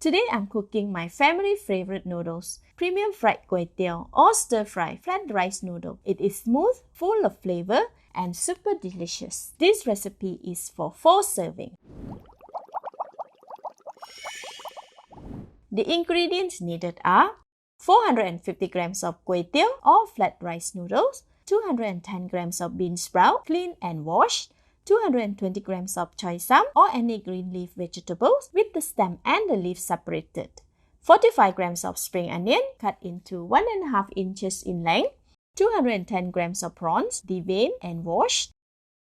Today I'm cooking my family favorite noodles, premium fried kway teow or stir-fry flat rice noodle. It is smooth, full of flavor, and super delicious. This recipe is for 4 serving. The ingredients needed are 450 grams of kway teow or flat rice noodles, 210 grams of bean sprout, clean and washed, 220 grams of choy sam or any green leaf vegetables with the stem and the leaf separated, 45 grams of spring onion cut into 1.5 inches in length, 210 grams of prawns deveined and washed,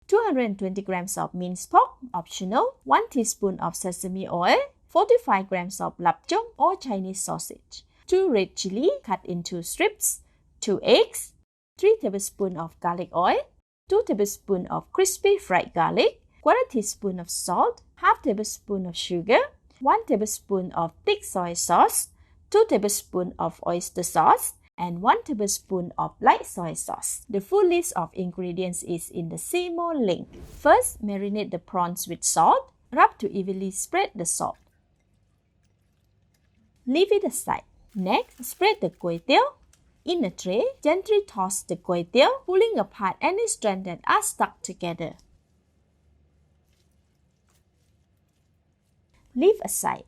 220 grams of minced pork, optional, 1 teaspoon of sesame oil, 45 grams of lapjong or Chinese sausage, 2 red chili cut into strips, 2 eggs, 3 tablespoons of garlic oil, 2 tablespoons of crispy fried garlic, 1/4 teaspoon of salt, 1/2 tablespoon of sugar, 1 tablespoon of thick soy sauce, 2 tablespoons of oyster sauce, and 1 tablespoon of light soy sauce. The full list of ingredients is in the See More link. First, marinate the prawns with salt. Rub to evenly spread the salt. Leave it aside. Next, spread the kway teow. In a tray, gently toss the kway teow, pulling apart any strands that are stuck together. Leave aside.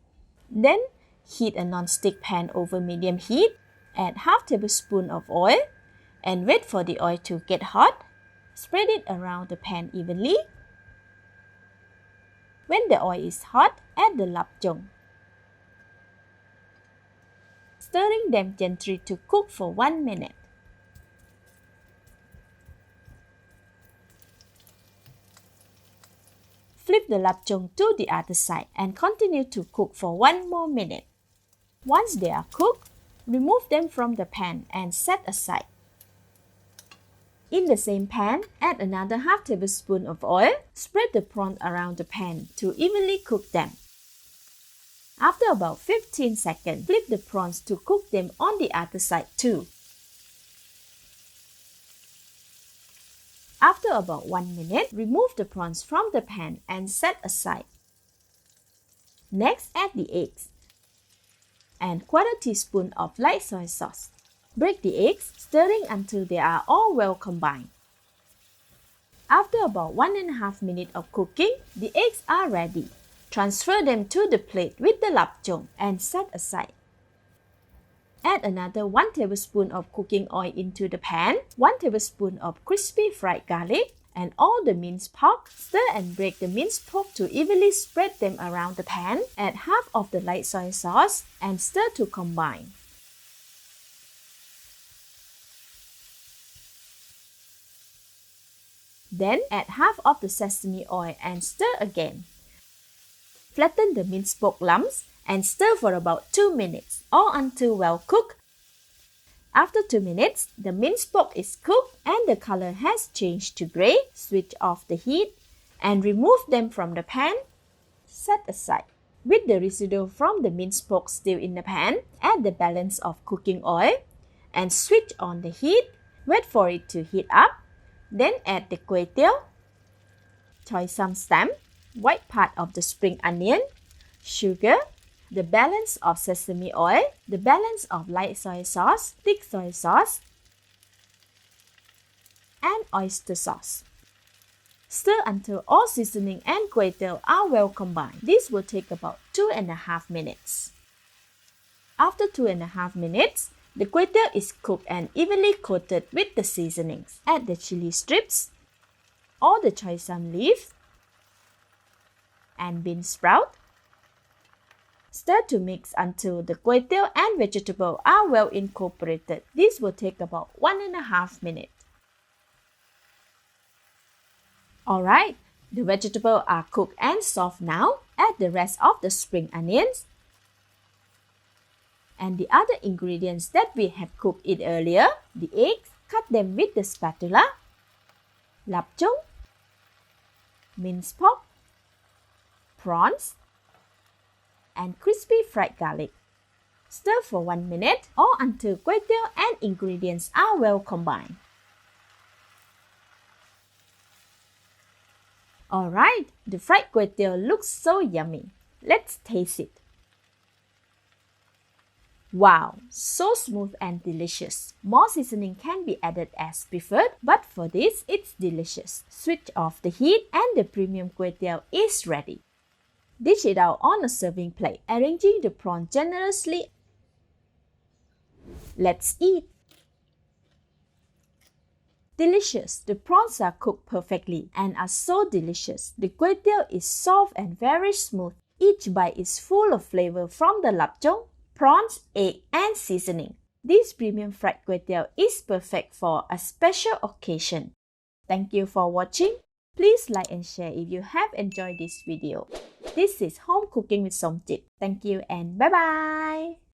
Then, heat a non-stick pan over medium heat. Add 1/2 tablespoon of oil and wait for the oil to get hot. Spread it around the pan evenly. When the oil is hot, add the lapjong. Stirring them gently to cook for 1 minute. Flip the lapjong to the other side and continue to cook for 1 more minute. Once they are cooked, remove them from the pan and set aside. In the same pan, add another 1/2 tablespoon of oil. Spread the prawn around the pan to evenly cook them. After about 15 seconds, flip the prawns to cook them on the other side too. After about 1 minute, remove the prawns from the pan and set aside. Next, add the eggs and 1/4 teaspoon of light soy sauce. Break the eggs, stirring until they are all well combined. After about 1.5 minutes of cooking, the eggs are ready. Transfer them to the plate with the lapjong and set aside. Add another 1 tablespoon of cooking oil into the pan, 1 tablespoon of crispy fried garlic, and all the minced pork. Stir and break the minced pork to evenly spread them around the pan. Add 1/2 of the light soy sauce and stir to combine. Then add 1/2 of the sesame oil and stir again. Flatten the minced pork lumps and stir for about 2 minutes or until well cooked. After 2 minutes, the minced pork is cooked and the color has changed to gray. Switch off the heat and remove them from the pan. Set aside. With the residue from the minced pork still in the pan, add the balance of cooking oil and switch on the heat. Wait for it to heat up. Then add the kway teow, choy sam stem, white part of the spring onion, sugar, the balance of sesame oil, the balance of light soy sauce, thick soy sauce, and oyster sauce. Stir until all seasoning and kway teow are well combined. This will take about 2.5 minutes. After 2.5 minutes, the kway teow is cooked and evenly coated with the seasonings. Add the chili strips, all the choy sam leaves, and bean sprout. Stir to mix until the kway teow and vegetable are well incorporated. This will take about 1.5 minutes. Alright, the vegetables are cooked and soft now. Add the rest of the spring onions and the other ingredients that we have cooked it earlier. The eggs, cut them with the spatula, lapjong, minced pork, prawns, and crispy fried garlic. Stir for 1 minute or until kway teow and ingredients are well combined. Alright, the fried kway teow looks so yummy. Let's taste it. Wow, so smooth and delicious. More seasoning can be added as preferred, but for this, it's delicious. Switch off the heat and the premium kway teow is ready. Dish it out on a serving plate, arranging the prawn generously. Let's eat. Delicious. The prawns are cooked perfectly and are so delicious. The kway teow is soft and very smooth. Each bite is full of flavor from the lapchong, prawns, egg, and seasoning. This premium fried kway teow is perfect for a special occasion. Thank you for watching. Please like and share if you have enjoyed this video. This is Home Cooking with Somjit. Thank you and bye-bye!